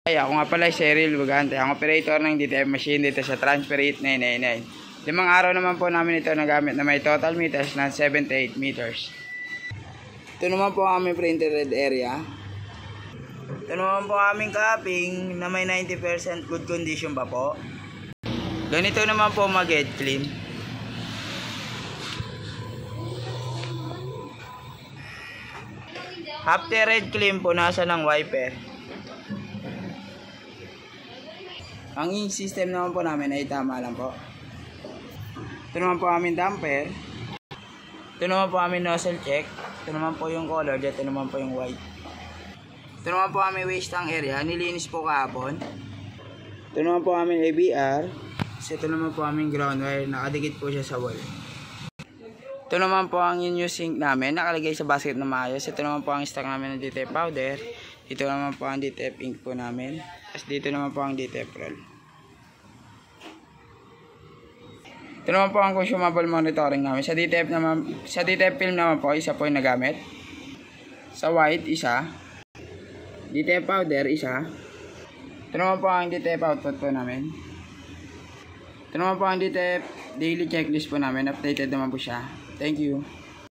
Ay, ako nga pala si Cyril Bugante, ang operator ng DTF machine dito sa Transfer 8999. 5 araw naman po namin ito nagamit na may total meters na 78 meters. Ito naman po ang aming printed red area. Ito naman po aming cupping na may 90% good condition pa po. Ganito naman po mag-head clean. After red clean po, nasa ng wiper. Ang ink system naman po namin ay tama lang po. Ito naman po aming damper. Ito naman po aming nozzle check. Ito naman po yung color. Ito naman po yung white. Ito naman po aming waste tank area. Nilinis po kahapon. Ito naman po aming ABR. Ito naman po aming ground wire. Nakadikit po siya sa wall. Ito naman po ang new sink namin. Nakalagay sa basket na maayos. Ito naman po ang stock namin ng DTF powder. Ito naman po ang DTF ink po namin. Tapos dito naman po ang DTF roll. Ito naman po ang consumable monitoring namin. Sa DTF film naman po, isa po yung nagamit. Sa white, isa. DTF powder, isa. Ito naman po ang DTF output po namin. Ito naman po ang DTF daily checklist po namin. Updated naman po siya. Thank you.